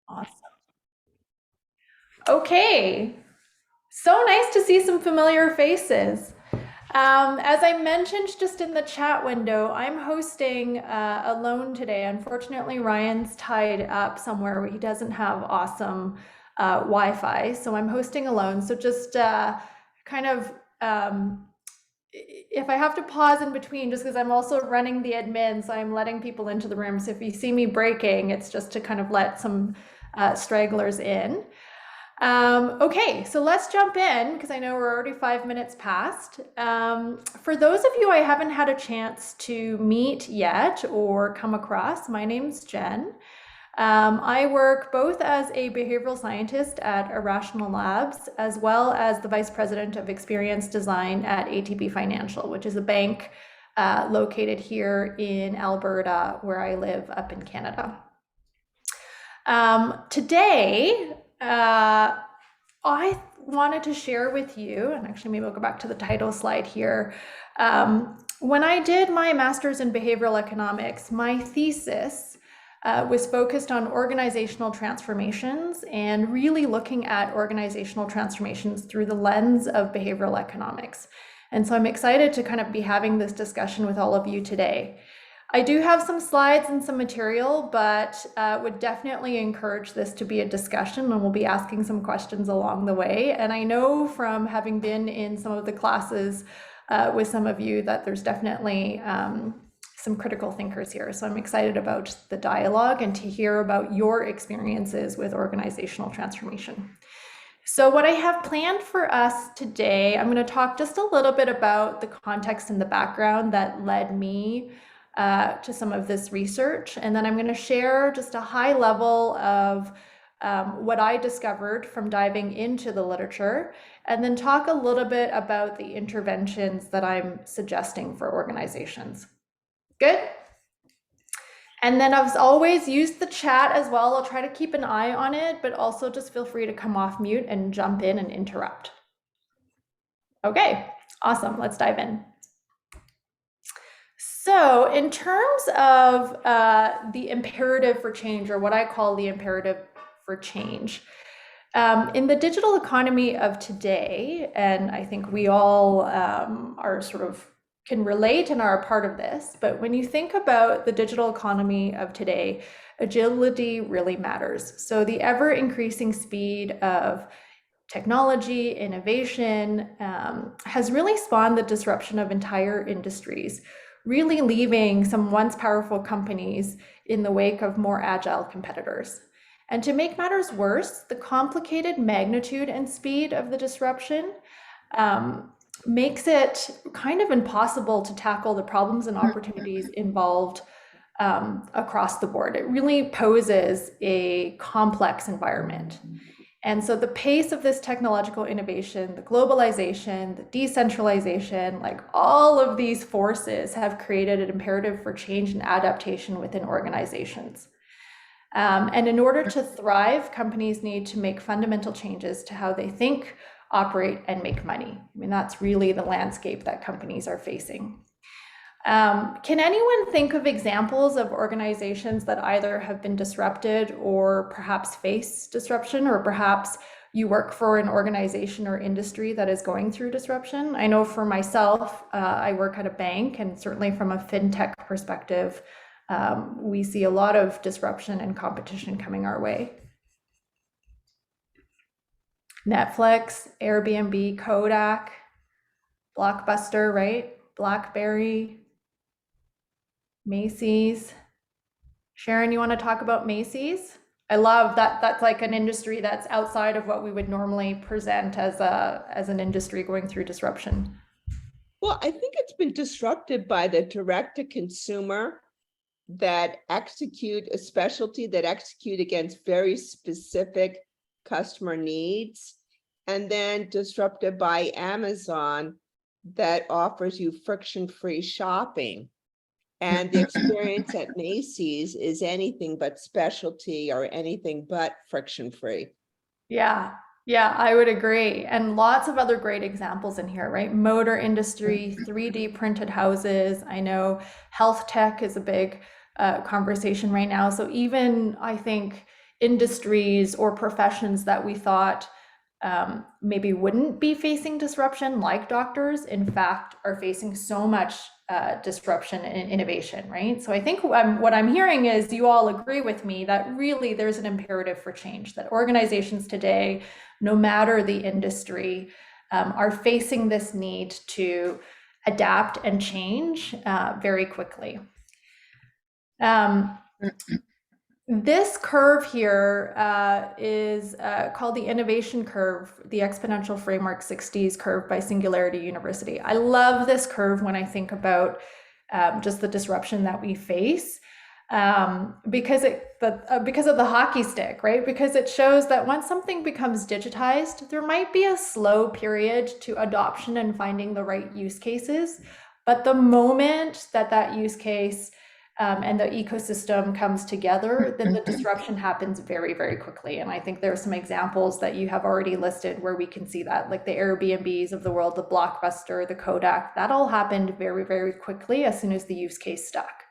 Awesome. Okay, so nice to see some familiar faces. As I mentioned just in the chat window, I'm hosting alone today. Unfortunately, Ryan's tied up somewhere where he doesn't have awesome Wi-Fi, so I'm hosting alone. So just kind of if I have to pause in between, just because I'm also running the admin, so I'm letting people into the room. So if you see me breaking, it's just to kind of let some stragglers in. Okay, so let's jump in because I know we're already 5 minutes past. For those of you I haven't had a chance to meet yet or come across, my name's Jen. I work both as a behavioral scientist at Irrational Labs, as well as the vice president of experience design at ATB Financial, which is a bank located here in Alberta, where I live up in Canada. Today, I wanted to share with you, and actually maybe I'll go back to the title slide here. When I did my master's in behavioral economics, my thesis was focused on organizational transformations and really looking at organizational transformations through the lens of behavioral economics. And so I'm excited to kind of be having this discussion with all of you today. I do have some slides and some material, but would definitely encourage this to be a discussion, and we'll be asking some questions along the way. And I know from having been in some of the classes with some of you that there's definitely some critical thinkers here. So I'm excited about the dialogue and to hear about your experiences with organizational transformation. So what I have planned for us today, I'm going to talk just a little bit about the context and the background that led me to some of this research. And then I'm going to share just a high level of what I discovered from diving into the literature, and then talk a little bit about the interventions that I'm suggesting for organizations. Good? And then I've always used the chat as well. I'll try to keep an eye on it, but also just feel free to come off mute and jump in and interrupt. Okay, awesome. Let's dive in. So in terms of the imperative for change, or what I call the imperative for change, in the digital economy of today, and I think we all are sort of can relate and are a part of this, but when you think about the digital economy of today, agility really matters. So the ever increasing speed of technology, innovation has really spawned the disruption of entire industries, really leaving some once powerful companies in the wake of more agile competitors. And to make matters worse, the complicated magnitude and speed of the disruption makes it kind of impossible to tackle the problems and opportunities involved across the board. It really poses a complex environment. And so the pace of this technological innovation, the globalization, the decentralization, like all of these forces have created an imperative for change and adaptation within organizations. And in order to thrive, companies need to make fundamental changes to how they think, operate, and make money. I mean, that's really the landscape that companies are facing. Can anyone think of examples of organizations that either have been disrupted or perhaps face disruption, or perhaps you work for an organization or industry that is going through disruption? I know for myself, I work at a bank, and certainly from a fintech perspective, we see a lot of disruption and competition coming our way. Netflix, Airbnb, Kodak, Blockbuster, right? BlackBerry, Macy's. Sharon, you want to talk about Macy's? I love that that's like an industry that's outside of what we would normally present as an industry going through disruption. Well, I think it's been disrupted by the direct to consumer that execute a specialty, that execute against very specific customer needs, and then disrupted by Amazon that offers you friction-free shopping. And the experience at Macy's is anything but specialty or anything but friction-free. Yeah, I would agree. And lots of other great examples in here, right? Motor industry, 3D printed houses. I know health tech is a big conversation right now. So even I think industries or professions that we thought maybe wouldn't be facing disruption, like doctors, in fact, are facing so much disruption and innovation, right? So I think what I'm hearing is you all agree with me that really there's an imperative for change, that organizations today, no matter the industry, are facing this need to adapt and change very quickly. This curve here is called the innovation curve, the exponential framework 60s curve by Singularity University. I love this curve when I think about just the disruption that we face because of the hockey stick, right? Because it shows that once something becomes digitized, there might be a slow period to adoption and finding the right use cases. But the moment that that use case and the ecosystem comes together, then the disruption happens very, very quickly. And I think there are some examples that you have already listed where we can see that, like the Airbnbs of the world, the Blockbuster, the Kodak, that all happened very, very quickly as soon as the use case stuck.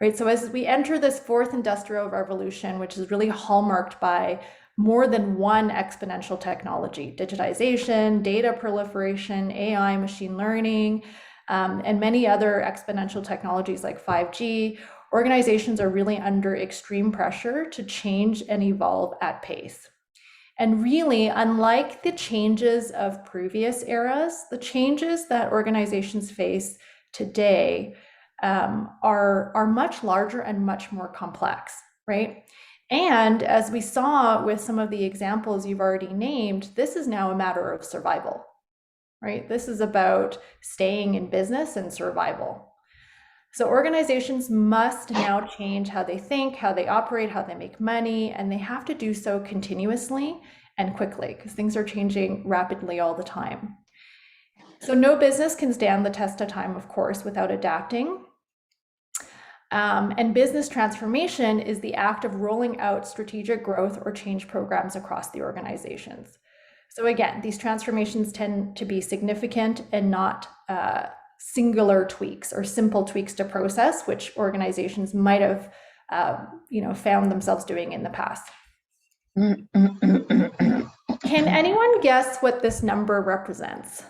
Right. So as we enter this fourth industrial revolution, which is really hallmarked by more than one exponential technology, digitization, data proliferation, AI, machine learning, and many other exponential technologies like 5G, organizations are really under extreme pressure to change and evolve at pace. And really, unlike the changes of previous eras, the changes that organizations face today are much larger and much more complex, right? And as we saw with some of the examples you've already named, this is now a matter of survival, right? This is about staying in business and survival. So organizations must now change how they think, how they operate, how they make money, and they have to do so continuously and quickly because things are changing rapidly all the time. So no business can stand the test of time, of course, without adapting. And business transformation is the act of rolling out strategic growth or change programs across the organizations. So again, these transformations tend to be significant and not singular tweaks or simple tweaks to process, which organizations might have found themselves doing in the past. Can anyone guess what this number represents?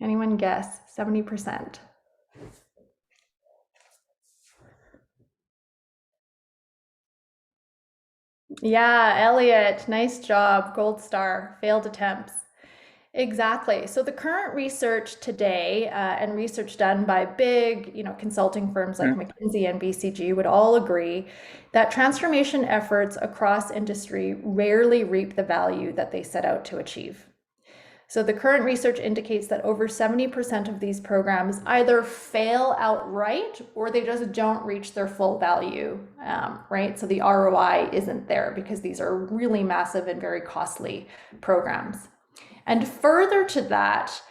Anyone guess? 70%. Yeah, Elliot, nice job. Gold star, failed attempts. Exactly. So the current research today and research done by big, consulting firms like McKinsey and BCG would all agree that transformation efforts across industry rarely reap the value that they set out to achieve. So the current research indicates that over 70% of these programs either fail outright or they just don't reach their full value, right? So the ROI isn't there because these are really massive and very costly programs. And further to that,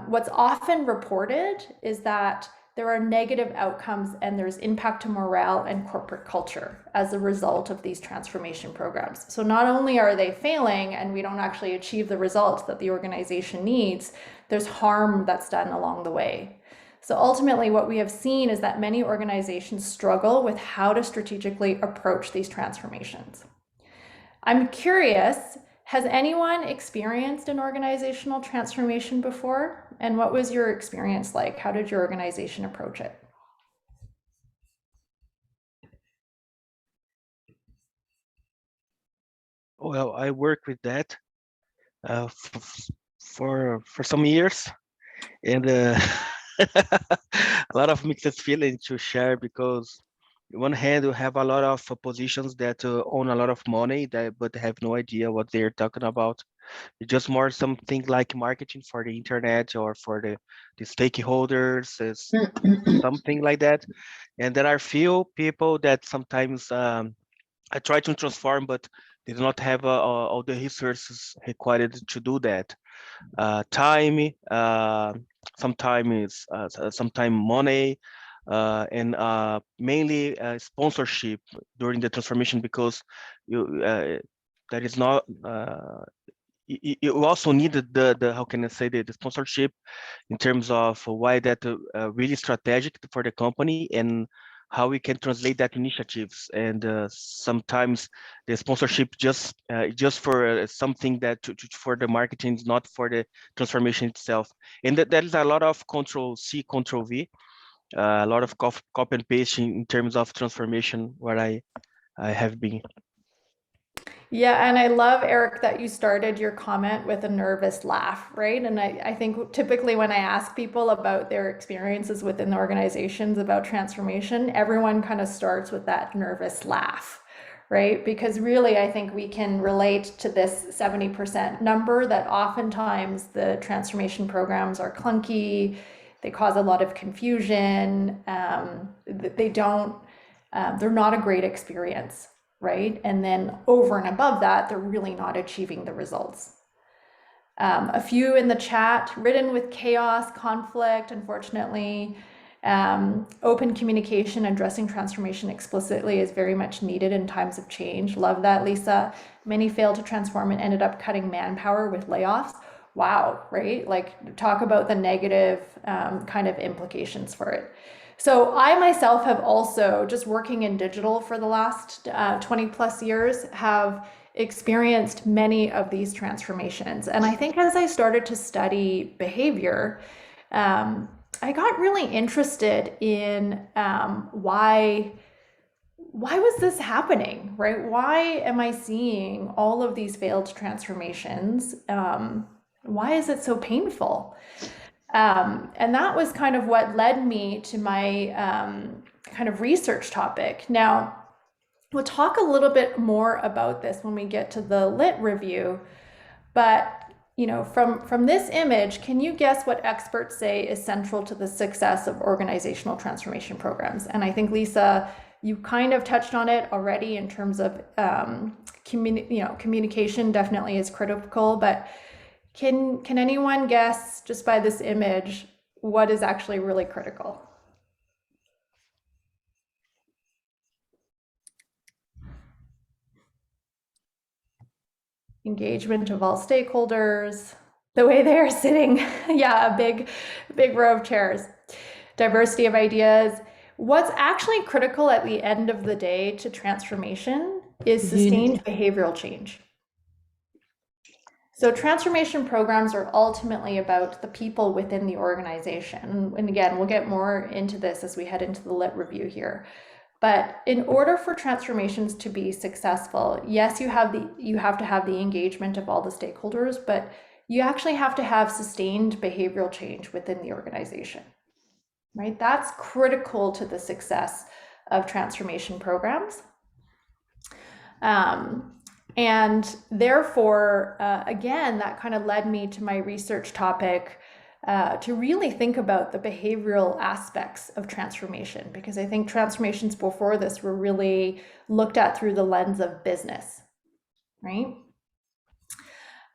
what's often reported is that there are negative outcomes and there's impact to morale and corporate culture as a result of these transformation programs. So not only are they failing and we don't actually achieve the results that the organization needs, there's harm that's done along the way. So ultimately, what we have seen is that many organizations struggle with how to strategically approach these transformations. I'm curious, has anyone experienced an organizational transformation before? And what was your experience like? How did your organization approach it? Well, I work with that for some years, and a lot of mixed feelings to share because on one hand you have a lot of positions that own a lot of money but have no idea what they're talking about. It's just more something like marketing for the internet or for the stakeholders, is something like that. And there are few people that sometimes I try to transform, but they do not have all the resources required to do that. Time, sometime money, and mainly sponsorship during the transformation because you there is not you also need the how can I say, the sponsorship in terms of why that really strategic for the company, and how we can translate that initiatives. And sometimes the sponsorship just for something that for the marketing, not for the transformation itself. And that is a lot of control C, control V, a lot of copy and paste in terms of transformation, what I have been. Yeah, and I love, Eric, that you started your comment with a nervous laugh, right? And I think typically when I ask people about their experiences within the organizations about transformation, everyone kind of starts with that nervous laugh, right? Because really, I think we can relate to this 70% number that oftentimes the transformation programs are clunky, they cause a lot of confusion, they don't, they're not a great experience, right? And then over and above that, they're really not achieving the results. A few in the chat, ridden with chaos, conflict, unfortunately. Open communication, addressing transformation explicitly is very much needed in times of change. Love that, Lisa. Many failed to transform and ended up cutting manpower with layoffs. Wow, right? Like, talk about the negative kind of implications for it. So I myself have also, just working in digital for the last 20 plus years, have experienced many of these transformations. And I think as I started to study behavior, I got really interested in why was this happening, right? Why am I seeing all of these failed transformations? Why is it so painful? And that was kind of what led me to my kind of research topic. Now, we'll talk a little bit more about this when we get to the lit review, but you know, from this image, can you guess what experts say is central to the success of organizational transformation programs? And I think, Lisa, you kind of touched on it already in terms of communication definitely is critical, but can anyone guess, just by this image, what is actually really critical? Engagement of all stakeholders, the way they are sitting. Yeah, a big row of chairs. Diversity of ideas. What's actually critical at the end of the day to transformation is sustained behavioral change. So transformation programs are ultimately about the people within the organization. And again, we'll get more into this as we head into the lit review here. But in order for transformations to be successful, yes, you have to have the engagement of all the stakeholders, but you actually have to have sustained behavioral change within the organization, right? That's critical to the success of transformation programs. And therefore, again, that kind of led me to my research topic to really think about the behavioral aspects of transformation, because I think transformations before this were really looked at through the lens of business, right?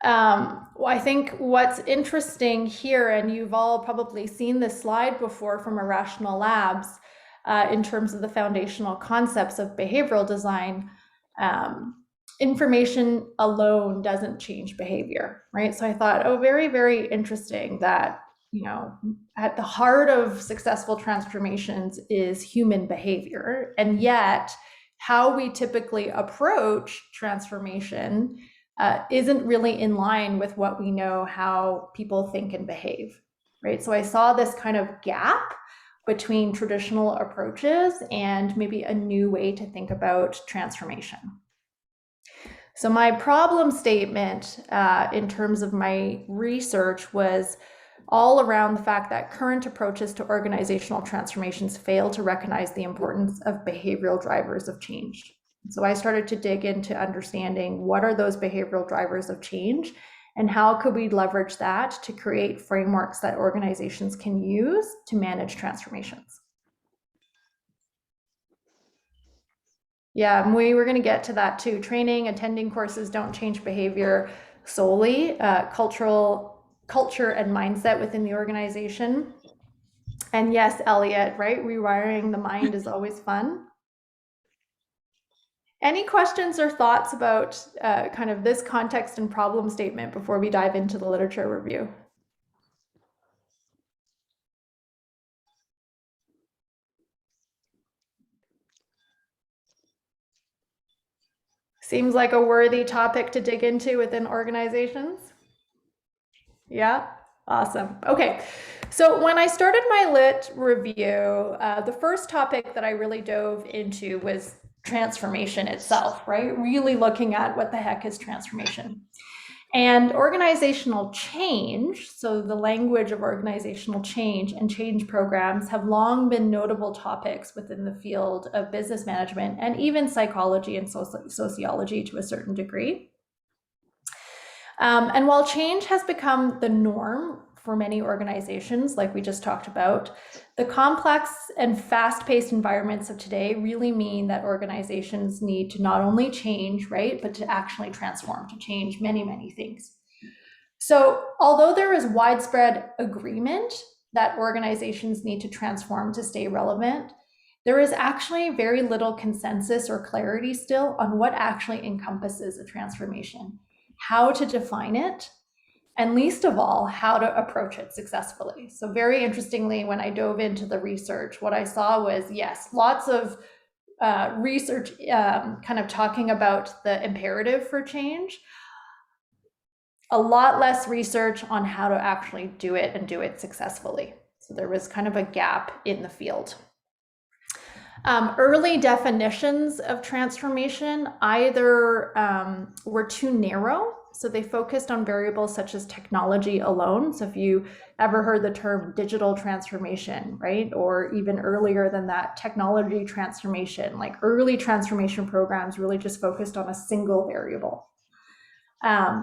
Well, I think what's interesting here, and you've all probably seen this slide before from Irrational Labs, in terms of the foundational concepts of behavioral design, information alone doesn't change behavior, right? So I thought, oh, very, very interesting that, you know, at the heart of successful transformations is human behavior. And yet, how we typically approach transformation isn't really in line with what we know how people think and behave, right? So I saw this kind of gap between traditional approaches and maybe a new way to think about transformation. So my problem statement in terms of my research was all around the fact that current approaches to organizational transformations fail to recognize the importance of behavioral drivers of change. So I started to dig into understanding what are those behavioral drivers of change and how could we leverage that to create frameworks that organizations can use to manage transformations. Yeah, we were going to get to that too. Training, attending courses don't change behavior solely. Culture and mindset within the organization. And yes, Elliot, right? Rewiring the mind is always fun. Any questions or thoughts about kind of this context and problem statement before we dive into the literature review? Seems like a worthy topic to dig into within organizations. Yeah, awesome. Okay, so when I started my lit review, the first topic that I really dove into was transformation itself, right? Really looking at what the heck is transformation. And organizational change, so the language of organizational change and change programs have long been notable topics within the field of business management and even psychology and sociology to a certain degree. And while change has become the norm for many organizations, like we just talked about, the complex and fast-paced environments of today really mean that organizations need to not only change, right, but to actually transform, to change many, many things. So although there is widespread agreement that organizations need to transform to stay relevant, there is actually very little consensus or clarity still on what actually encompasses a transformation, how to define it, and least of all, how to approach it successfully. So very interestingly, when I dove into the research, what I saw was, yes, lots of research kind of talking about the imperative for change, a lot less research on how to actually do it and do it successfully. So there was kind of a gap in the field. Early definitions of transformation either were too narrow, so they focused on variables such as technology alone. So if you ever heard the term digital transformation, right? Or even earlier than that, technology transformation, like early transformation programs really just focused on a single variable.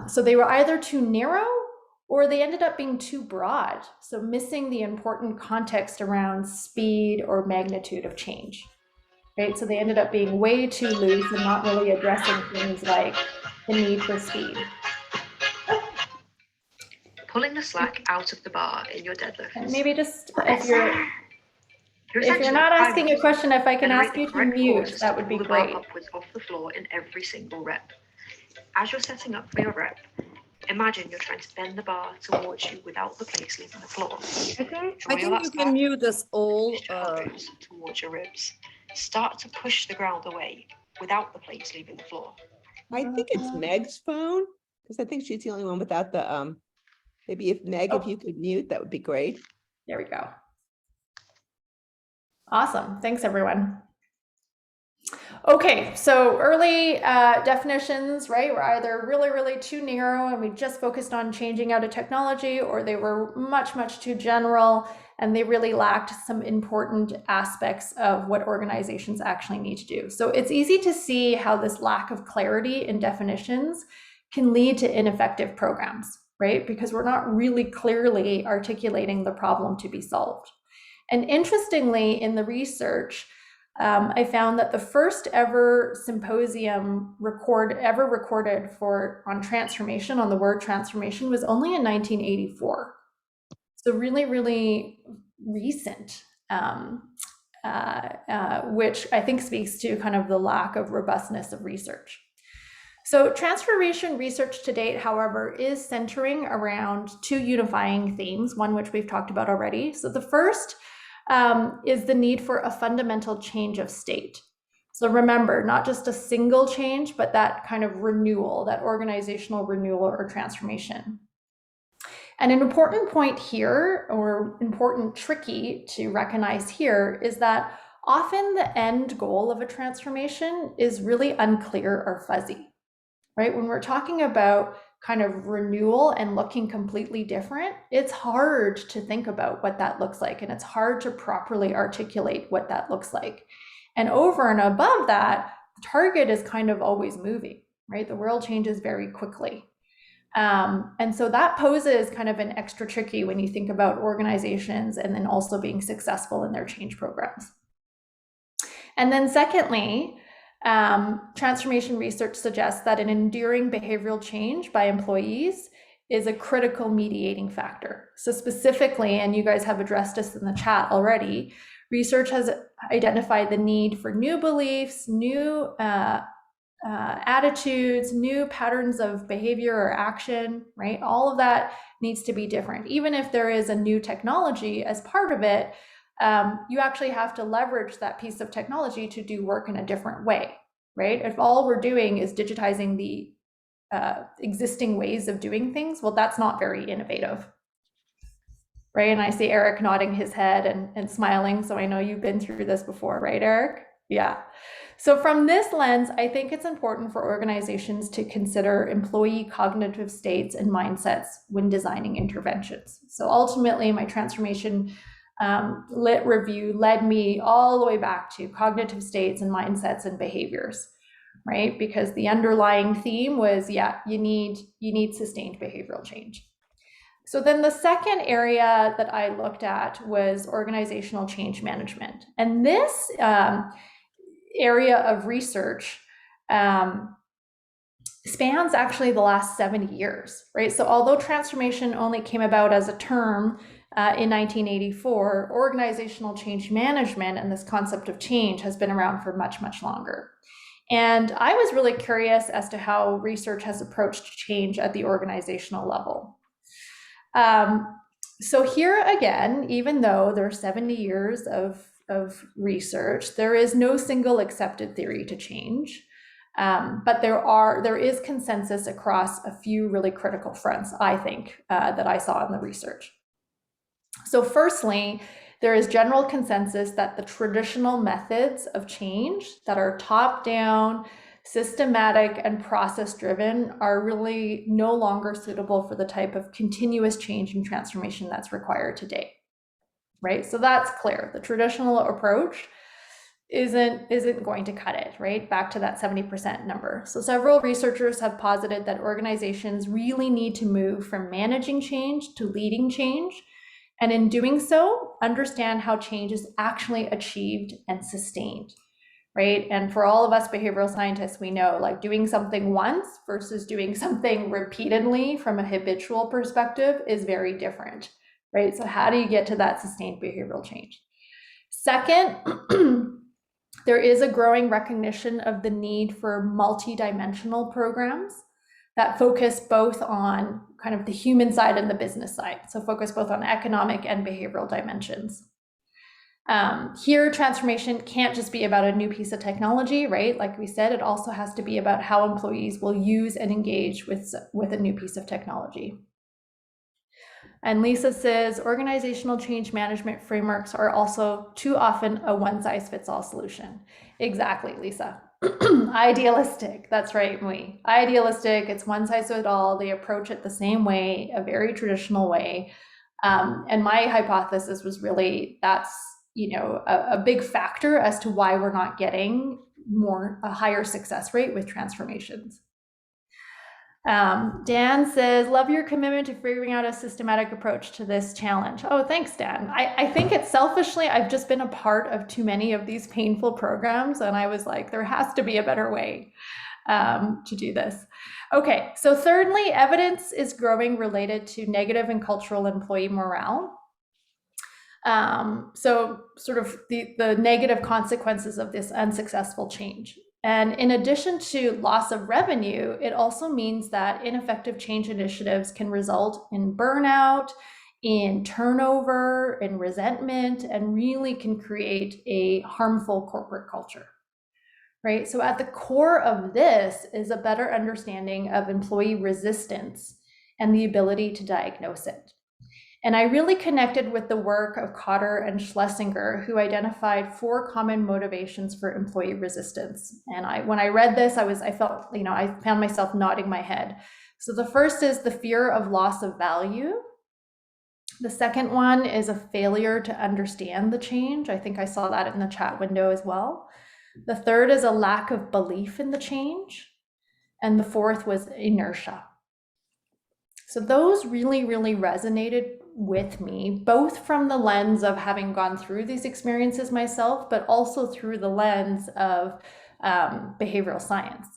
So they were either too narrow or they ended up being too broad, so missing the important context around speed or magnitude of change, right? So they ended up being way too loose and not really addressing things like the need for speed. Pulling the slack out of the bar in your deadlifts. And maybe just if you're not asking a question, if I can ask you to mute, that would be great. Upwards off the floor in every single rep. As you're setting up for your rep, imagine you're trying to bend the bar towards you without the plates leaving the floor. I think you can mute us all. Towards your ribs. Start to push the ground away without the plates leaving the floor. I think it's Meg's phone, because I think she's the only one without the, maybe if Meg, if you could mute, that would be great. There we go. Awesome. Thanks, everyone. Okay, so early definitions, right, were either really, really too narrow and we just focused on changing out a technology, or they were much, much too general and they really lacked some important aspects of what organizations actually need to do. So it's easy to see how this lack of clarity in definitions can lead to ineffective programs, right? Because we're not really clearly articulating the problem to be solved. And interestingly, in the research, I found that the first ever symposium ever recorded on transformation, on the word transformation, was only in 1984. So really, really recent, which I think speaks to kind of the lack of robustness of research. So transformation research to date, however, is centering around two unifying themes, one which we've talked about already. So the first is the need for a fundamental change of state. So remember, not just a single change, but that kind of renewal, that organizational renewal or transformation. And an important point here, or important tricky to recognize here, is that often the end goal of a transformation is really unclear or fuzzy, right? When we're talking about kind of renewal and looking completely different, it's hard to think about what that looks like, and it's hard to properly articulate what that looks like. And over and above that, the target is kind of always moving, right? The world changes very quickly. And so that poses kind of an extra tricky when you think about organizations and then also being successful in their change programs. And then secondly, transformation research suggests that an enduring behavioral change by employees is a critical mediating factor. So specifically, and you guys have addressed this in the chat already, research has identified the need for new beliefs, new attitudes, new patterns of behavior or action, right? All of that needs to be different. Even if there is a new technology as part of it, you actually have to leverage that piece of technology to do work in a different way, right? If all we're doing is digitizing the existing ways of doing things, well, that's not very innovative, right? And I see Eric nodding his head and smiling, so I know you've been through this before, right, Eric? Yeah. So from this lens, I think it's important for organizations to consider employee cognitive states and mindsets when designing interventions. So ultimately, my transformation lit review led me all the way back to cognitive states and mindsets and behaviors, right? Because the underlying theme was, yeah, you need sustained behavioral change. So then the second area that I looked at was organizational change management. And this area of research spans actually the last 70 years, right? So although transformation only came about as a term in 1984, organizational change management and this concept of change has been around for much, much longer. And I was really curious as to how research has approached change at the organizational level. So here again, even though there are 70 years of research, there is no single accepted theory to change. But there is consensus across a few really critical fronts, I think, that I saw in the research. So firstly, there is general consensus that the traditional methods of change that are top-down, systematic, and process-driven are really no longer suitable for the type of continuous change and transformation that's required today, right? So that's clear. The traditional approach isn't going to cut it, right? Back to that 70% number. So several researchers have posited that organizations really need to move from managing change to leading change. And in doing so, understand how change is actually achieved and sustained, right? And for all of us behavioral scientists, we know like doing something once versus doing something repeatedly from a habitual perspective is very different, right? So how do you get to that sustained behavioral change? Second, there is a growing recognition of the need for multi-dimensional programs that focus both on kind of the human side and the business side. So focus both on economic and behavioral dimensions. Here, transformation can't just be about a new piece of technology, right? Like we said, it also has to be about how employees will use and engage with a new piece of technology. And Lisa says, organizational change management frameworks are also too often a one-size-fits-all solution. Exactly, Lisa. Idealistic, that's right, Mui. Idealistic, it's one size fits all. They approach it the same way, a very traditional way. And my hypothesis was really that's a big factor as to why we're not getting a higher success rate with transformations. Dan says, love your commitment to figuring out a systematic approach to this challenge. Oh, thanks, Dan. I think it's selfishly, I've just been a part of too many of these painful programs, and I was like, there has to be a better way to do this. Okay, so thirdly, evidence is growing related to negative and cultural employee morale. So sort of the negative consequences of this unsuccessful change. And in addition to loss of revenue, it also means that ineffective change initiatives can result in burnout, in turnover, in resentment, and really can create a harmful corporate culture, right? So at the core of this is a better understanding of employee resistance and the ability to diagnose it. And I really connected with the work of Cotter and Schlesinger, who identified 4 common motivations for employee resistance. And when I read this, I felt, I found myself nodding my head. So the first is the fear of loss of value. The second one is a failure to understand the change. I think I saw that in the chat window as well. The third is a lack of belief in the change. And the fourth was inertia. So those really, really resonated with me, both from the lens of having gone through these experiences myself, but also through the lens of behavioral science.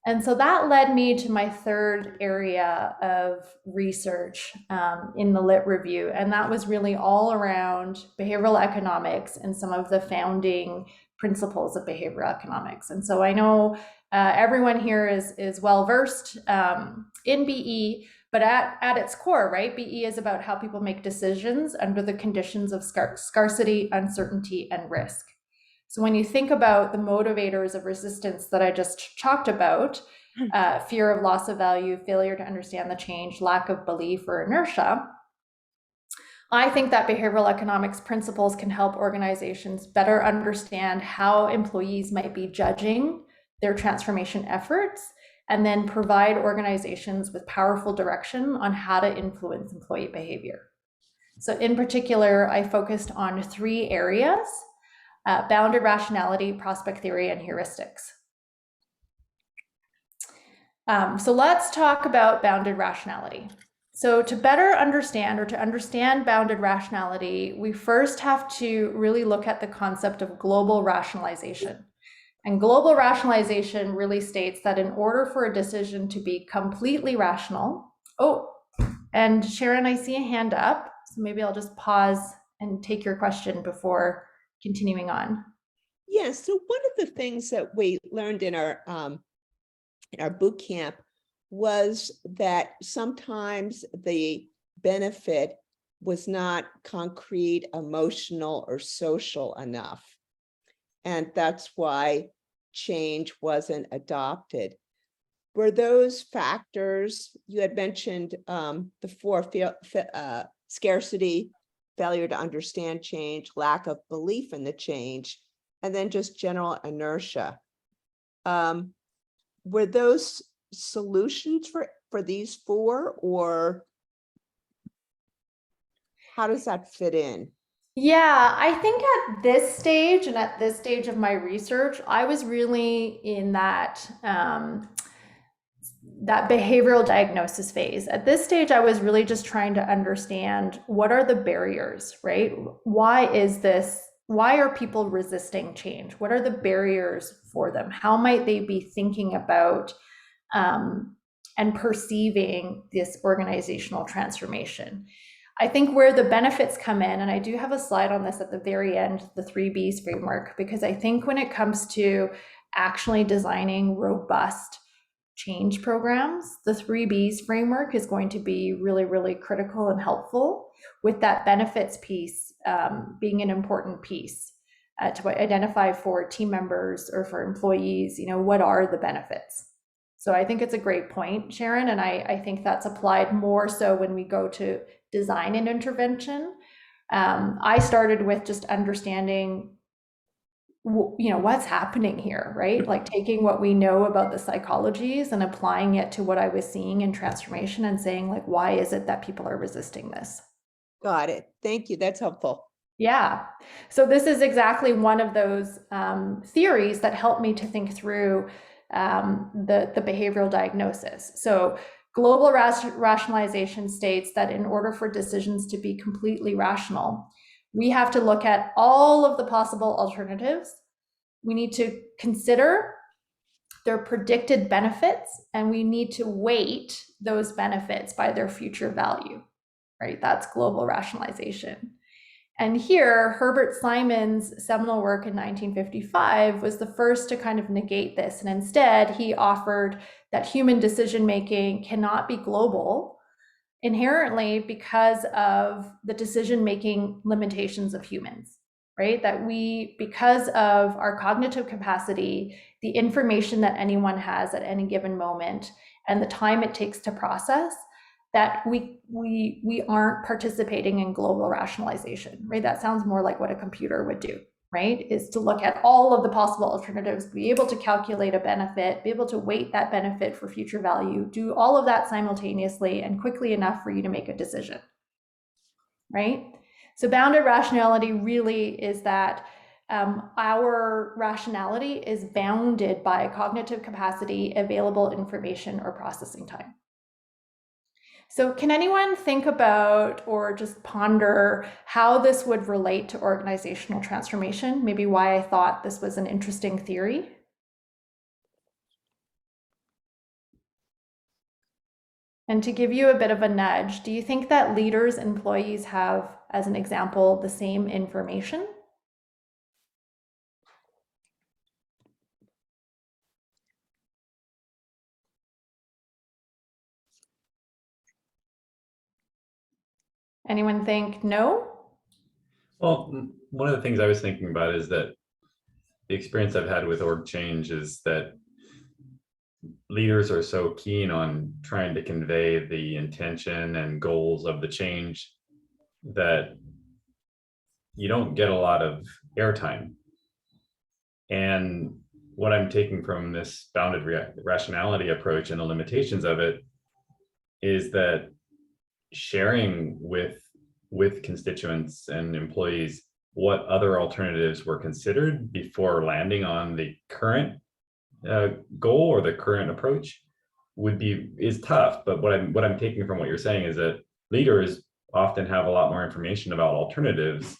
And so that led me to my third area of research in the Lit Review. And that was really all around behavioral economics and some of the founding principles of behavioral economics. And so I know everyone here is well versed in BE, but at its core, right, BE is about how people make decisions under the conditions of scarcity, uncertainty, and risk. So when you think about the motivators of resistance that I just talked about, fear of loss of value, failure to understand the change, lack of belief, or inertia, I think that behavioral economics principles can help organizations better understand how employees might be judging their transformation efforts, and then provide organizations with powerful direction on how to influence employee behavior. So in particular, I focused on 3 areas: bounded rationality, prospect theory, and heuristics. So let's talk about bounded rationality. So to better understand, or to understand bounded rationality, we first have to really look at the concept of global rationalization. And global rationalization really states that in order for a decision to be completely rational, and Sharon, I see a hand up, so maybe I'll just pause and take your question before continuing on. Yes, so one of the things that we learned in our boot camp was that sometimes the benefit was not concrete, emotional, or social enough. And that's why change wasn't adopted. Were those factors, you had mentioned the 4, scarcity, failure to understand change, lack of belief in the change, and then just general inertia. Were those solutions for these 4, or how does that fit in? Yeah, I think at this stage and at this stage of my research, I was really in that that behavioral diagnosis phase. At this stage, I was really just trying to understand what are the barriers, right? Why is this? Why are people resisting change? What are the barriers for them? How might they be thinking about and perceiving this organizational transformation? I think where the benefits come in, and I do have a slide on this at the very end, the 3 Bs framework, because I think when it comes to actually designing robust change programs, the 3 Bs framework is going to be really, really critical and helpful, with that benefits piece being an important piece to identify for team members or for employees, what are the benefits? So I think it's a great point, Sharon, and I think that's applied more so when we go to design an intervention. I started with just understanding what's happening here, right? Like taking what we know about the psychologies and applying it to what I was seeing in transformation and saying, like, why is it that people are resisting this? Got it. Thank you. That's helpful. Yeah. So this is exactly one of those theories that helped me to think through the behavioral diagnosis. So global rationalization states that in order for decisions to be completely rational, we have to look at all of the possible alternatives. We need to consider their predicted benefits, and we need to weight those benefits by their future value, right? That's global rationalization. And here, Herbert Simon's seminal work in 1955 was the first to kind of negate this. And instead, he offered that human decision-making cannot be global inherently because of the decision-making limitations of humans, right? That because of our cognitive capacity, the information that anyone has at any given moment, and the time it takes to process, that we aren't participating in global rationalization, right? That sounds more like what a computer would do, right? Is to look at all of the possible alternatives, be able to calculate a benefit, be able to weight that benefit for future value, do all of that simultaneously and quickly enough for you to make a decision, right? So bounded rationality really is that our rationality is bounded by cognitive capacity, available information, or processing time. So can anyone think about or just ponder how this would relate to organizational transformation? Maybe why I thought this was an interesting theory? And to give you a bit of a nudge, do you think that leaders, employees have, as an example, the same information? Anyone think no? Well, one of the things I was thinking about is that the experience I've had with org change is that leaders are so keen on trying to convey the intention and goals of the change that you don't get a lot of airtime. And what I'm taking from this bounded rationality approach and the limitations of it is that sharing with constituents and employees what other alternatives were considered before landing on the current goal or the current approach is tough. But what I'm taking from what you're saying is that leaders often have a lot more information about alternatives,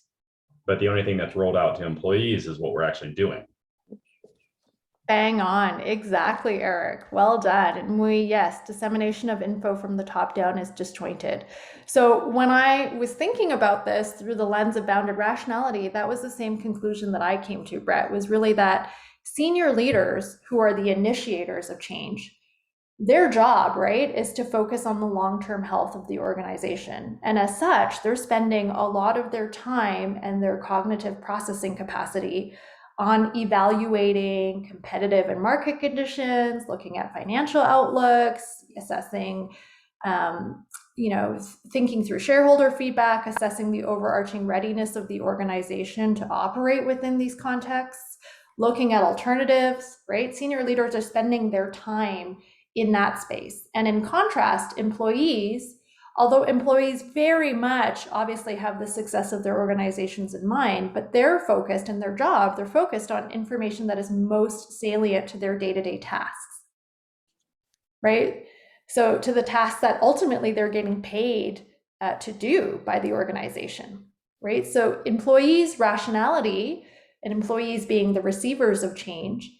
but the only thing that's rolled out to employees is what we're actually doing. Bang on, exactly, Eric. Well done. And yes, dissemination of info from the top down is disjointed. So when I was thinking about this through the lens of bounded rationality, that was the same conclusion that I came to, Brett, was really that senior leaders who are the initiators of change, their job, right, is to focus on the long-term health of the organization. And as such, they're spending a lot of their time and their cognitive processing capacity on evaluating competitive and market conditions, looking at financial outlooks, assessing, thinking through shareholder feedback, assessing the overarching readiness of the organization to operate within these contexts, looking at alternatives, right? Senior leaders are spending their time in that space. And in contrast, employees, although employees very much obviously have the success of their organizations in mind, but they're focused in their job, they're focused on information that is most salient to their day-to-day tasks, right? So to the tasks that ultimately they're getting paid to do by the organization, right? So employees' rationality, and employees being the receivers of change,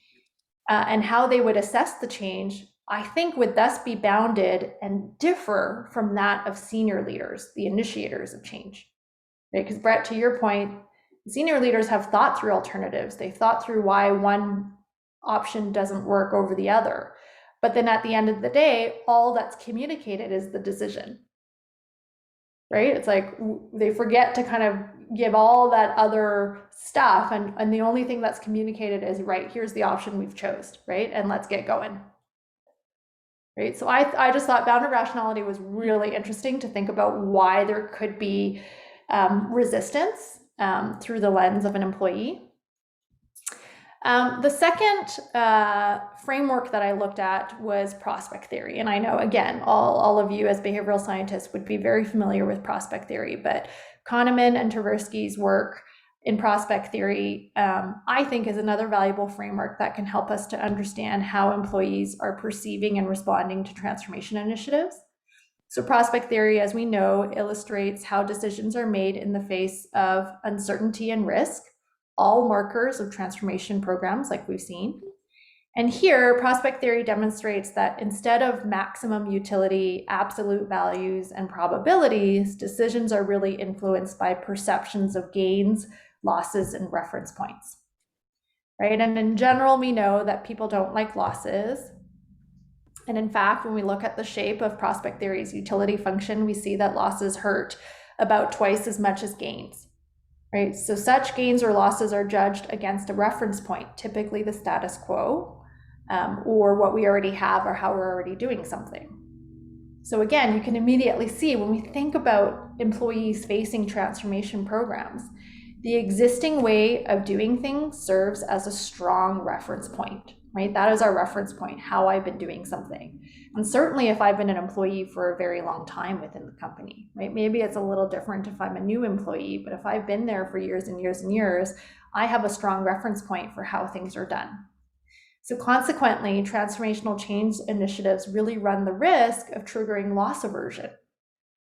and how they would assess the change, I think would thus be bounded and differ from that of senior leaders, the initiators of change. Right? Because Brett, to your point, senior leaders have thought through alternatives. They've thought through why one option doesn't work over the other. But then at the end of the day, all that's communicated is the decision. Right? It's like they forget to kind of give all that other stuff, and the only thing that's communicated is, right, here's the option we've chose, right? And let's get going. Right? So I just thought bounded rationality was really interesting to think about why there could be resistance through the lens of an employee. The second framework that I looked at was prospect theory. And I know, again, all of you as behavioral scientists would be very familiar with prospect theory, but Kahneman and Tversky's work in prospect theory, I think, is another valuable framework that can help us to understand how employees are perceiving and responding to transformation initiatives. So prospect theory, as we know, illustrates how decisions are made in the face of uncertainty and risk, all markers of transformation programs like we've seen. And here, prospect theory demonstrates that instead of maximum utility, absolute values, and probabilities, decisions are really influenced by perceptions of gains, losses, and reference points, right? And in general, we know that people don't like losses. And in fact, when we look at the shape of prospect theory's utility function, we see that losses hurt about twice as much as gains, right? So such gains or losses are judged against a reference point, typically the status quo, or what we already have or how we're already doing something. So again, you can immediately see when we think about employees facing transformation programs, the existing way of doing things serves as a strong reference point, right? That is our reference point, how I've been doing something. And certainly if I've been an employee for a very long time within the company, right? Maybe it's a little different if I'm a new employee, but if I've been there for years and years and years, I have a strong reference point for how things are done. So consequently, transformational change initiatives really run the risk of triggering loss aversion,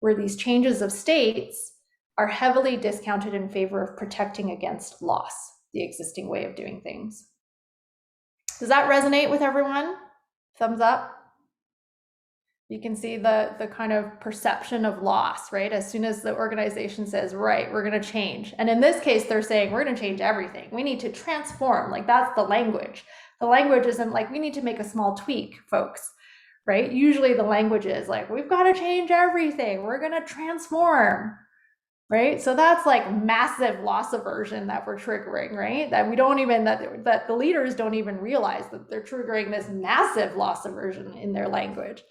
where these changes of states are heavily discounted in favor of protecting against loss, the existing way of doing things. Does that resonate with everyone? Thumbs up? You can see the kind of perception of loss, right? As soon as the organization says, right, we're going to change. And in this case, they're saying, we're going to change everything. We need to transform. Like, that's the language. The language isn't like, we need to make a small tweak, folks, right? Usually the language is like, we've got to change everything. We're going to transform, right? So that's like massive loss aversion that we're triggering, right? That we don't even, that the leaders don't even realize that they're triggering this massive loss aversion in their language.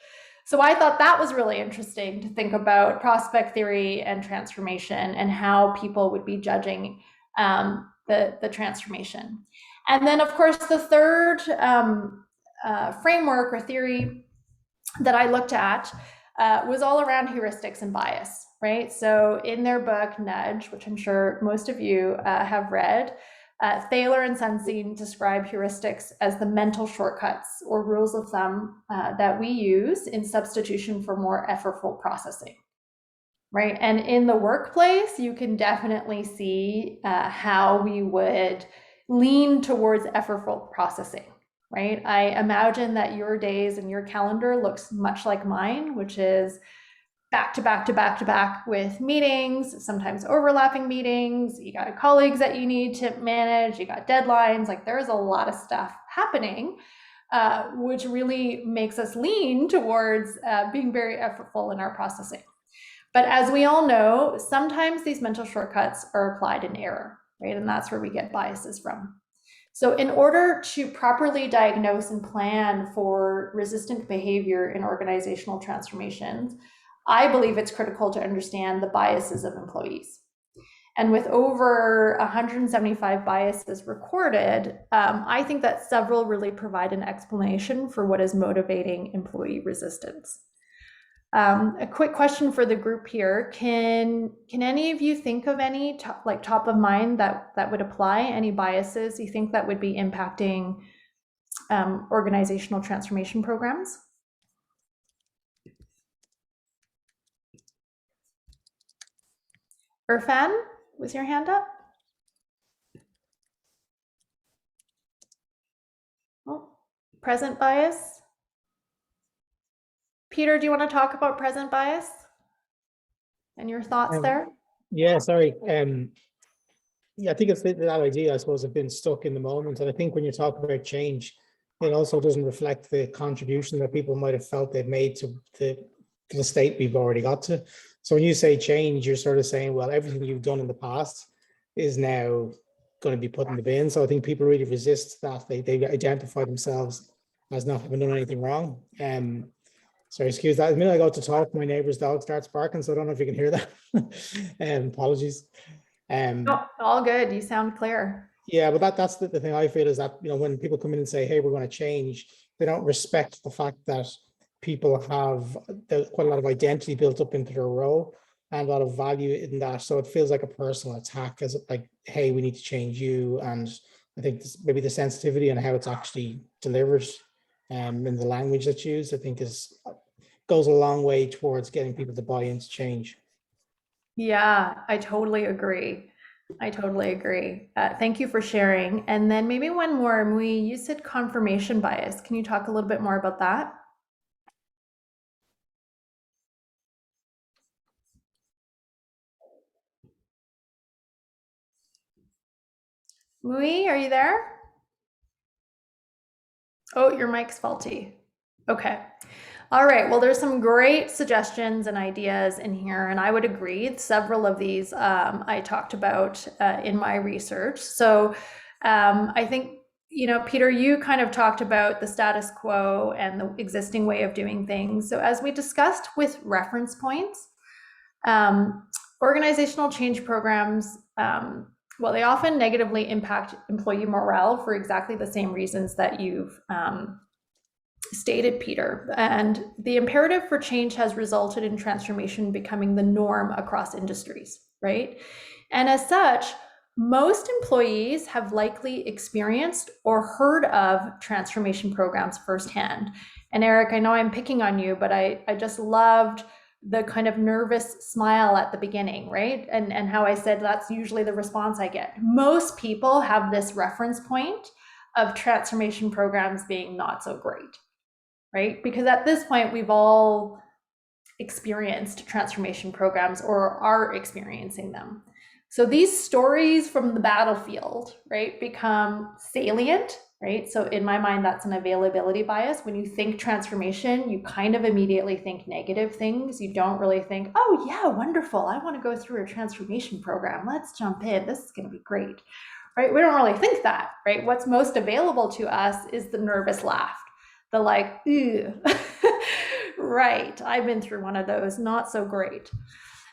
So I thought that was really interesting to think about prospect theory and transformation and how people would be judging the transformation. And then, of course, the third framework or theory that I looked at was all around heuristics and bias, right? So in their book, Nudge, which I'm sure most of you have read, Thaler and Sunstein describe heuristics as the mental shortcuts or rules of thumb that we use in substitution for more effortful processing, right? And in the workplace, you can definitely see how we would lean towards effortful processing, right? I imagine that your days and your calendar looks much like mine, which is back to back to back to back with meetings, sometimes overlapping meetings. You got colleagues that you need to manage, you got deadlines, like there's a lot of stuff happening, which really makes us lean towards being very effortful in our processing. But as we all know, sometimes these mental shortcuts are applied in error, right? And that's where we get biases from. So in order to properly diagnose and plan for resistant behavior in organizational transformations, I believe it's critical to understand the biases of employees. And with over 175 biases recorded, I think that several really provide an explanation for what is motivating employee resistance. A quick question for the group here. Can any of you think of any top of mind that would apply? Any biases you think that would be impacting organizational transformation programs? Irfan, was your hand up? Oh, present bias. Peter, do you want to talk about present bias and your thoughts there? Yeah, sorry. Yeah, I think it's that idea, I suppose, of being stuck in the moment. And I think when you talk about change, it also doesn't reflect the contribution that people might have felt they've made to the state we've already got to. So when you say change, you're sort of saying, well, everything you've done in the past is now going to be put in the bin. So I think people really resist that. They identify themselves as not having done anything wrong. Sorry, excuse that. The minute I go to talk, my neighbor's dog starts barking, so I don't know if you can hear that. Apologies. No, all good. You sound clear. Yeah, but that's the thing I feel is that, you know, when people come in and say, hey, we're going to change, they don't respect the fact that people have quite a lot of identity built up into their role and a lot of value in that. So it feels like a personal attack, as like, hey, we need to change you. And I think maybe the sensitivity and how it's actually delivered in the language that's used, I think goes a long way towards getting people to buy into change. Yeah, I totally agree. I totally agree. Thank you for sharing. And then maybe one more, Mui, you said confirmation bias. Can you talk a little bit more about that? Mui, are you there? Oh, your mic's faulty. Okay. All right. Well, there's some great suggestions and ideas in here, and I would agree. Several of these I talked about in my research. So I think, you know, Peter, you kind of talked about the status quo and the existing way of doing things. So as we discussed with reference points, organizational change programs, well, they often negatively impact employee morale for exactly the same reasons that you've stated, Peter. And the imperative for change has resulted in transformation becoming the norm across industries, right? And as such, most employees have likely experienced or heard of transformation programs firsthand. And Eric, I know I'm picking on you, but I just loved the kind of nervous smile at the beginning, right? And how I said that's usually the response I get. Most people have this reference point of transformation programs being not so great, right? Because at this point, we've all experienced transformation programs or are experiencing them. So these stories from the battlefield, right, become salient, right? So in my mind, that's an availability bias. When you think transformation, you kind of immediately think negative things. You don't really think, oh yeah, wonderful, I want to go through a transformation program. Let's jump in. This is going to be great, right? We don't really think that, right? What's most available to us is the nervous laugh, the like, ew. Right, I've been through one of those, not so great.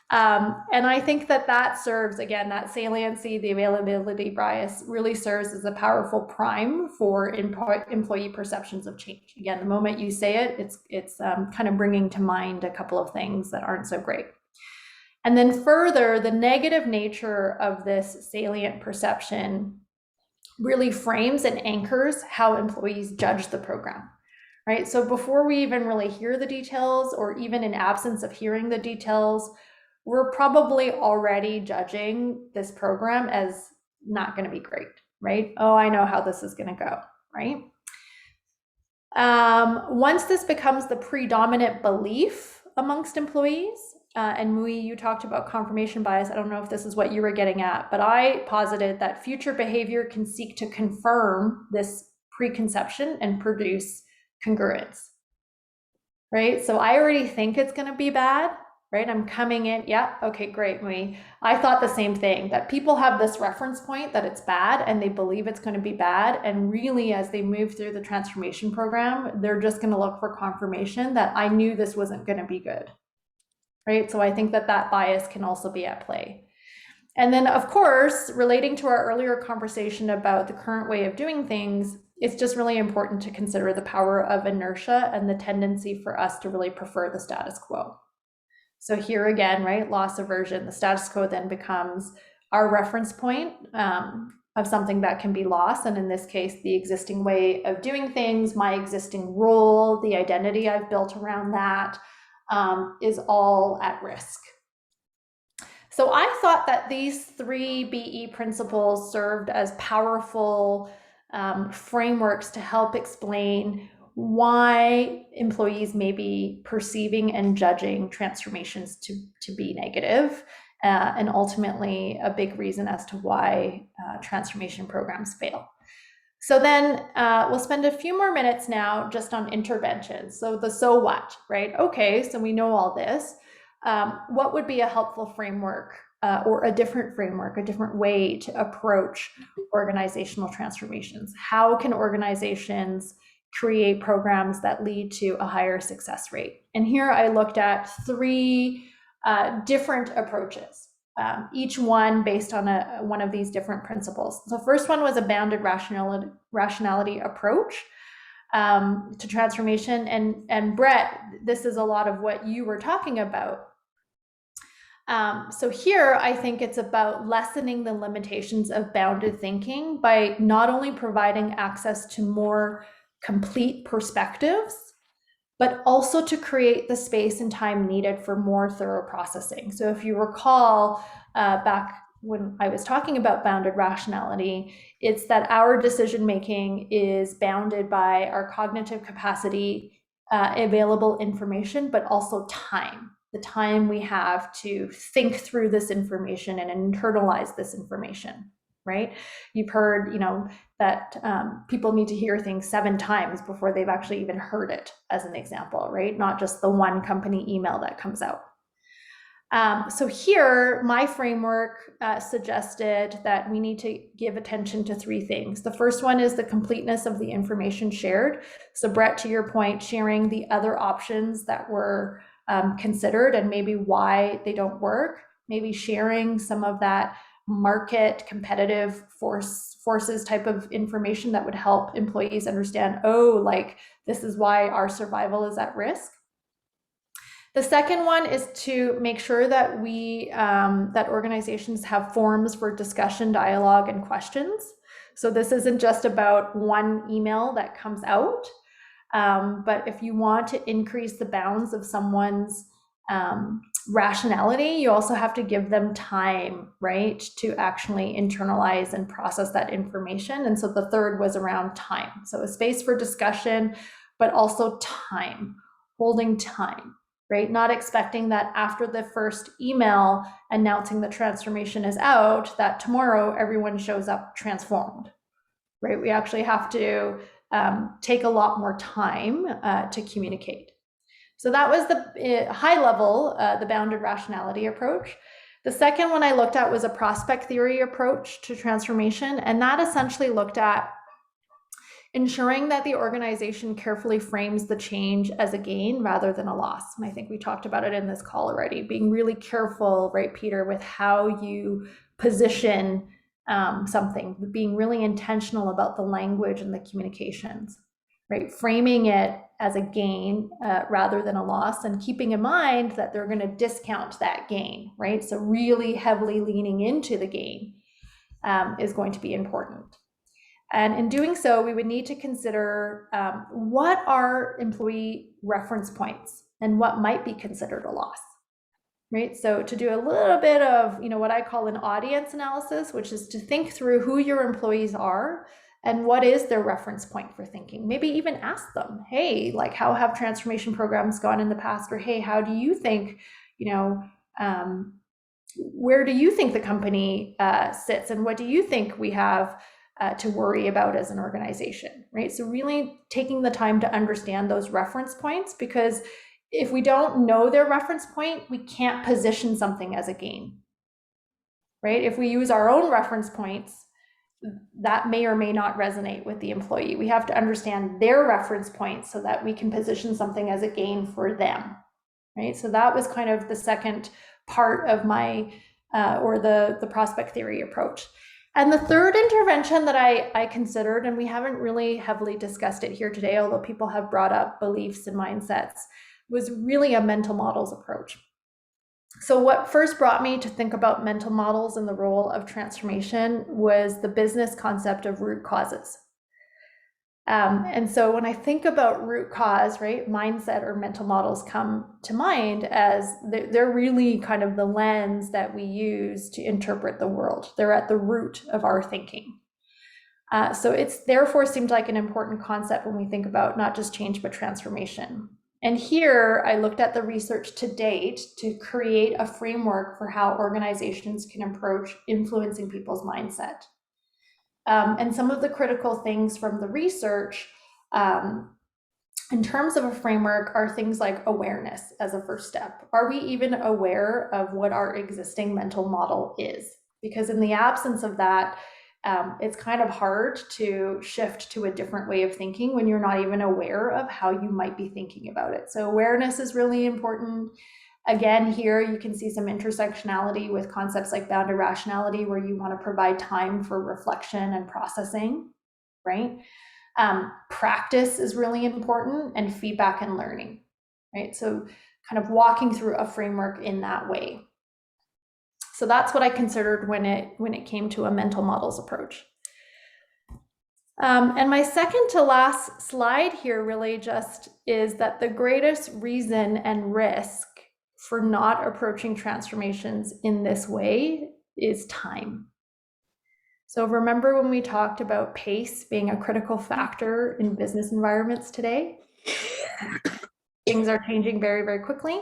And I think that serves, again, that saliency, the availability bias really serves as a powerful prime for employee perceptions of change. Again, the moment you say it, it's kind of bringing to mind a couple of things that aren't so great. And then further, the negative nature of this salient perception really frames and anchors how employees judge the program. Right? So before we even really hear the details, or even in absence of hearing the details, we're probably already judging this program as not going to be great, right? Oh, I know how this is going to go, right? Once this becomes the predominant belief amongst employees, and Mui, you talked about confirmation bias. I don't know if this is what you were getting at, but I posited that future behavior can seek to confirm this preconception and produce congruence, right? So I already think it's going to be bad, right? I'm coming in, yeah, okay, great, Mui. I thought the same thing, that people have this reference point that it's bad and they believe it's going to be bad. And really, as they move through the transformation program, they're just going to look for confirmation that I knew this wasn't going to be good, right? So I think that bias can also be at play. And then, of course, relating to our earlier conversation about the current way of doing things, it's just really important to consider the power of inertia and the tendency for us to really prefer the status quo. So here again, right, loss aversion, the status quo then becomes our reference point of something that can be lost. And in this case, the existing way of doing things, my existing role, the identity I've built around that is all at risk. So I thought that these 3 BE principles served as powerful frameworks to help explain why employees may be perceiving and judging transformations to be negative, and ultimately a big reason as to why transformation programs fail. So then we'll spend a few more minutes now just on interventions. So the so what, right? Okay, so we know all this. What would be a helpful framework or a different framework, a different way to approach organizational transformations? How can organizations create programs that lead to a higher success rate? And here I looked at 3 different approaches, each one based on one of these different principles. The first one was a bounded rationality approach to transformation. And Brett, this is a lot of what you were talking about. So here, I think it's about lessening the limitations of bounded thinking by not only providing access to more complete perspectives, but also to create the space and time needed for more thorough processing. So if you recall back when I was talking about bounded rationality, it's that our decision-making is bounded by our cognitive capacity, available information, but also time. The time we have to think through this information and internalize this information, right? You've heard, that people need to hear things 7 times before they've actually even heard it, as an example, right? Not just the one company email that comes out. So here, my framework suggested that we need to give attention to 3 things. The first one is the completeness of the information shared. So Brett, to your point, sharing the other options that were considered and maybe why they don't work, maybe sharing some of that market competitive forces type of information that would help employees understand, oh, like this is why our survival is at risk. The second one is to make sure that that organizations have forums for discussion, dialogue, and questions. So this isn't just about one email that comes out, but if you want to increase the bounds of someone's rationality, you also have to give them time, right, to actually internalize and process that information. And so the third was around time. So a space for discussion, but also time, holding time, right? Not expecting that after the first email announcing the transformation is out, that tomorrow everyone shows up transformed, right? We actually have to take a lot more time to communicate. So that was the high level, the bounded rationality approach. The second one I looked at was a prospect theory approach to transformation, and that essentially looked at ensuring that the organization carefully frames the change as a gain rather than a loss. And I think we talked about it in this call already, being really careful, right, Peter, with how you position something, being really intentional about the language and the communications, right? Framing it as a gain rather than a loss, and keeping in mind that they're going to discount that gain, right? So really heavily leaning into the gain is going to be important. And in doing so, we would need to consider what are employee reference points and what might be considered a loss, right? So to do a little bit of, what I call an audience analysis, which is to think through who your employees are and what is their reference point for thinking. Maybe even ask them, hey, like, how have transformation programs gone in the past? Or hey, how do you think, where do you think the company sits, and what do you think we have to worry about as an organization, right? So really taking the time to understand those reference points, because if we don't know their reference point, we can't position something as a gain, right? If we use our own reference points, that may or may not resonate with the employee. We have to understand their reference points so that we can position something as a gain for them, right? So that was kind of the second part of my, or the prospect theory approach. And the third intervention that I considered, and we haven't really heavily discussed it here today, although people have brought up beliefs and mindsets, was really a mental models approach. So what first brought me to think about mental models and the role of transformation was the business concept of root causes. And so when I think about root cause, right, mindset or mental models come to mind as they're really kind of the lens that we use to interpret the world. They're at the root of our thinking. So it's therefore seemed like an important concept when we think about not just change, but transformation. And here I looked at the research to date to create a framework for how organizations can approach influencing people's mindset. And some of the critical things from the research in terms of a framework are things like awareness as a first step. Are we even aware of what our existing mental model is? Because in the absence of that, it's kind of hard to shift to a different way of thinking when you're not even aware of how you might be thinking about it. So awareness is really important. Again, here you can see some intersectionality with concepts like bounded rationality, where you want to provide time for reflection and processing, right? Practice is really important, and feedback and learning, right? So kind of walking through a framework in that way. So that's what I considered when it came to a mental models approach. And my second to last slide here really just is that the greatest reason and risk for not approaching transformations in this way is time. So remember when we talked about pace being a critical factor in business environments today? Things are changing very, very quickly.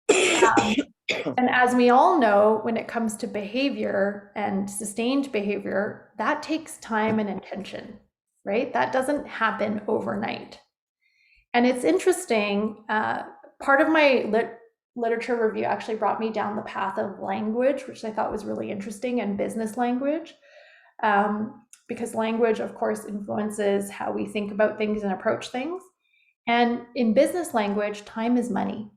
And as we all know, when it comes to behavior and sustained behavior, that takes time and intention, right? That doesn't happen overnight. And it's interesting, part of my literature review actually brought me down the path of language, which I thought was really interesting, and business language, because language, of course, influences how we think about things and approach things. And in business language, time is money,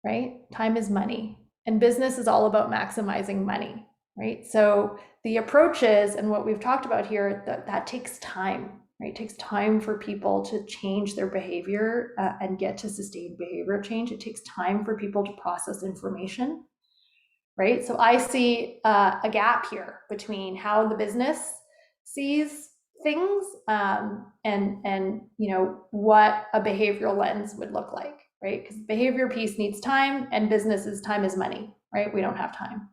right? Time is money. And business is all about maximizing money, right? So the approaches and what we've talked about here, that takes time. Right? It takes time for people to change their behavior and get to sustained behavior change. It takes time for people to process information, right? So I see a gap here between how the business sees things and what a behavioral lens would look like, right? Because behavior piece needs time, and business's time is money, right? We don't have time.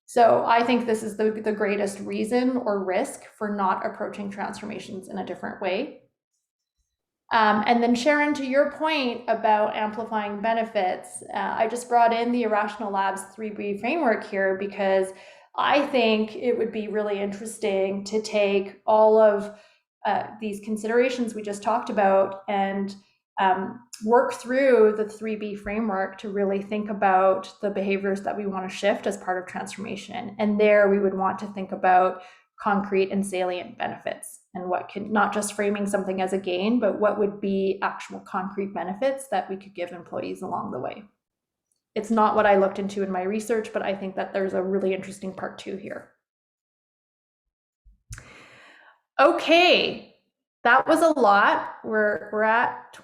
So I think this is the greatest reason or risk for not approaching transformations in a different way. And then Sharon, to your point about amplifying benefits, I just brought in the Irrational Labs 3B framework here because I think it would be really interesting to take all of these considerations we just talked about and work through the 3B framework to really think about the behaviors that we want to shift as part of transformation. And there we would want to think about concrete and salient benefits and what can, not just framing something as a gain, but what would be actual concrete benefits that we could give employees along the way. It's not what I looked into in my research, but I think that there's a really interesting part 2 here. Okay, that was a lot. We're at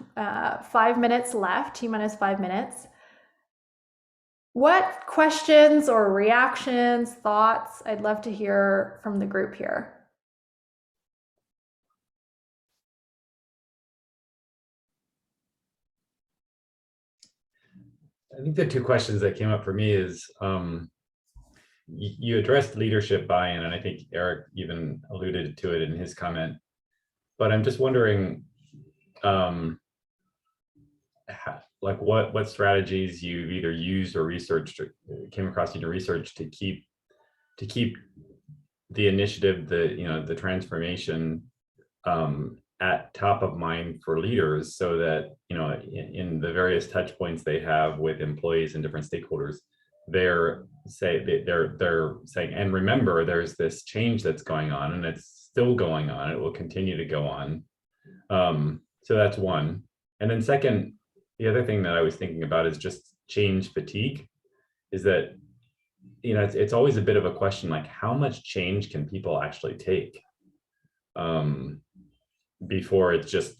5 minutes left, T-minus 5 minutes. What questions or reactions, thoughts? I'd love to hear from the group here. I think the two questions that came up for me is you addressed leadership buy-in, and I think Eric even alluded to it in his comment. But I'm just wondering, like what strategies you've either used or researched or came across in your research to keep the initiative, the transformation at top of mind for leaders, so that in the various touch points they have with employees and different stakeholders, they're saying, and remember, there's this change that's going on, and it's still going on. It will continue to go on. So that's one. And then second, the other thing that I was thinking about is just change fatigue. Is that it's always a bit of a question, like how much change can people actually take before it's just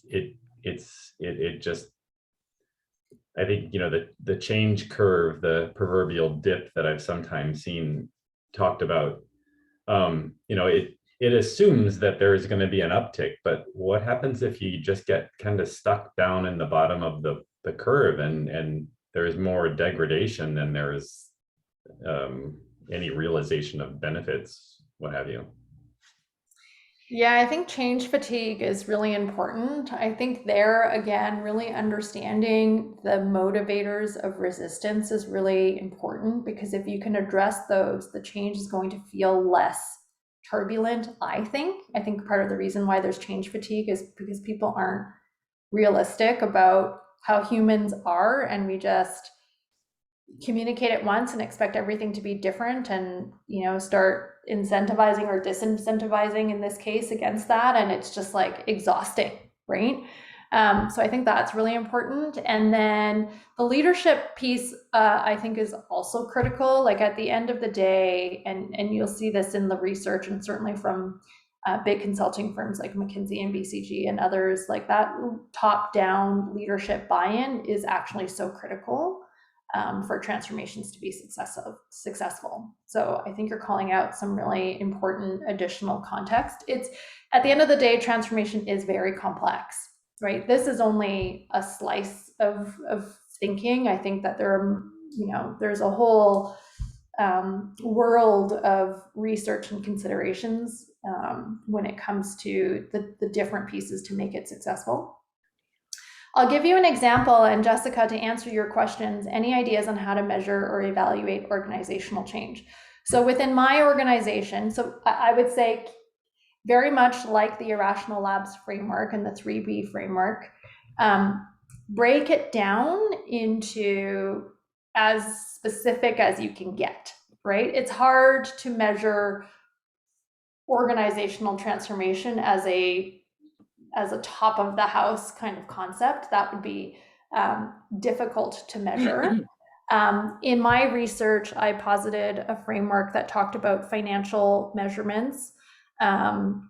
I think the change curve, the proverbial dip that I've sometimes seen talked about, it assumes that there is going to be an uptick, but what happens if you just get kind of stuck down in the bottom of the curve and there's more degradation than there's any realization of benefits, what have you? Yeah, I think change fatigue is really important. I think there, again, really understanding the motivators of resistance is really important, because if you can address those, the change is going to feel less turbulent, I think. I think part of the reason why there's change fatigue is because people aren't realistic about how humans are, and we just communicate it once and expect everything to be different, and start incentivizing or disincentivizing in this case against that, and it's just like exhausting, right? So I think that's really important. And then the leadership piece, I think, is also critical. Like at the end of the day, and you'll see this in the research, and certainly from big consulting firms like McKinsey and BCG and others, like that top-down leadership buy-in is actually so critical for transformations to be successful. So I think you're calling out some really important additional context. It's, at the end of the day, transformation is very complex, right? This is only a slice of thinking. I think that there's a whole world of research and considerations when it comes to the different pieces to make it successful. I'll give you an example, and Jessica, to answer your questions, any ideas on how to measure or evaluate organizational change? So within my organization, so I would say very much like the Irrational Labs framework and the 3B framework, break it down into as specific as you can get, right? It's hard to measure organizational transformation as a top of the house kind of concept. That would be difficult to measure. In my research, I posited a framework that talked about financial measurements and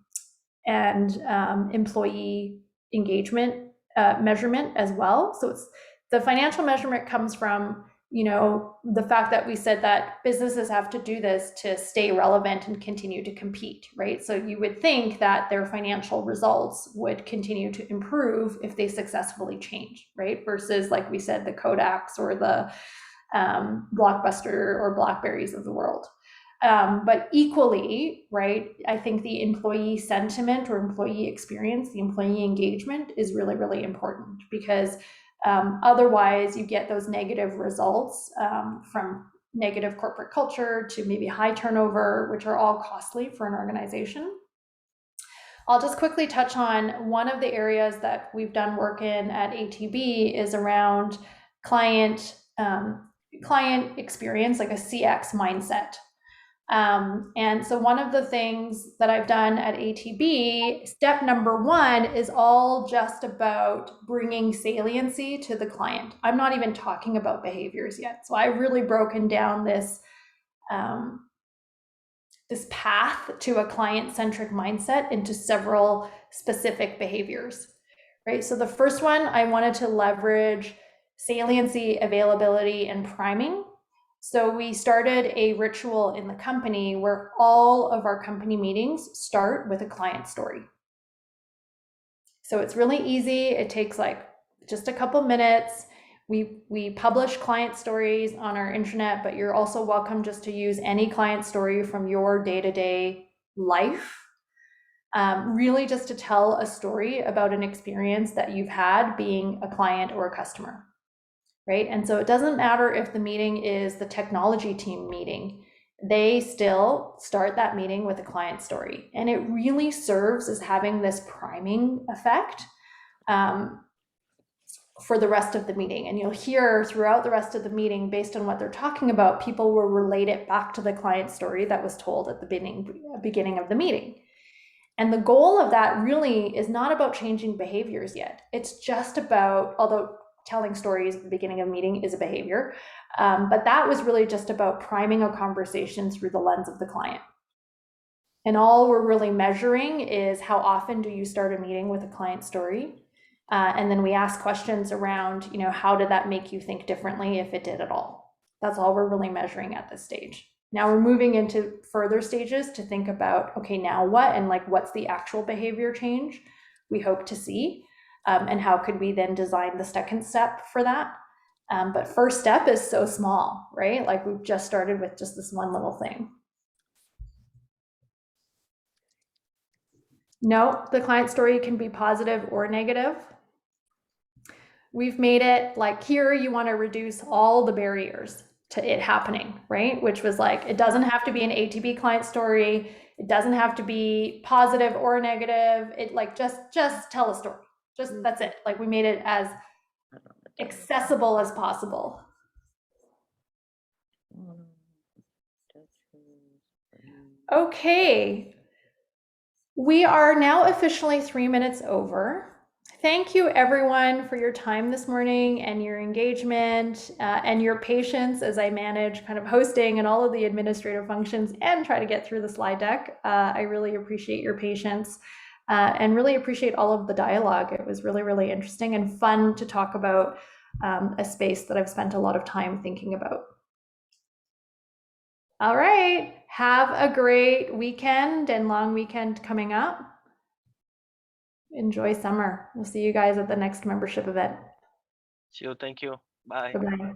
employee engagement measurement as well. So it's, the financial measurement comes from the fact that we said that businesses have to do this to stay relevant and continue to compete, right? So you would think that their financial results would continue to improve if they successfully change, right? Versus, like we said, the Kodaks or the Blockbuster or Blackberries of the world. But equally, right, I think the employee sentiment or employee experience, the employee engagement is really, really important, because otherwise you get those negative results from negative corporate culture to maybe high turnover, which are all costly for an organization. I'll just quickly touch on one of the areas that we've done work in at ATB is around client experience, like a CX mindset. And so one of the things that I've done at ATB, step number one is all just about bringing saliency to the client. I'm not even talking about behaviors yet. So I've really broken down this path to a client-centric mindset into several specific behaviors, right? So the first one, I wanted to leverage saliency, availability, and priming. So we started a ritual in the company where all of our company meetings start with a client story. So it's really easy. It takes like just a couple minutes. We publish client stories on our intranet, but you're also welcome just to use any client story from your day-to-day life. Really just to tell a story about an experience that you've had being a client or a customer, right? And so it doesn't matter if the meeting is the technology team meeting, they still start that meeting with a client story. And it really serves as having this priming effect for the rest of the meeting. And you'll hear throughout the rest of the meeting, based on what they're talking about, people will relate it back to the client story that was told at the beginning of the meeting. And the goal of that really is not about changing behaviors yet. It's just about, although telling stories at the beginning of a meeting is a behavior, but that was really just about priming a conversation through the lens of the client. And all we're really measuring is how often do you start a meeting with a client story? And then we ask questions around, how did that make you think differently, if it did at all? That's all we're really measuring at this stage. Now we're moving into further stages to think about, okay, now what? And like, what's the actual behavior change we hope to see? And how could we then design the second step for that? But first step is so small, right? Like we've just started with just this one little thing. No, the client story can be positive or negative. We've made it like, here you want to reduce all the barriers to it happening, right? Which was like, it doesn't have to be an ATB client story. It doesn't have to be positive or negative. It like, just tell a story. Just, that's it. Like we made it as accessible as possible. Okay. We are now officially 3 minutes over. Thank you everyone for your time this morning and your engagement and your patience as I manage kind of hosting and all of the administrative functions and try to get through the slide deck. I really appreciate your patience and really appreciate all of the dialogue. It was really, really interesting and fun to talk about a space that I've spent a lot of time thinking about. All right, have a great weekend and long weekend coming up. Enjoy summer. We'll see you guys at the next membership event. See you. Thank you. Bye. Bye-bye.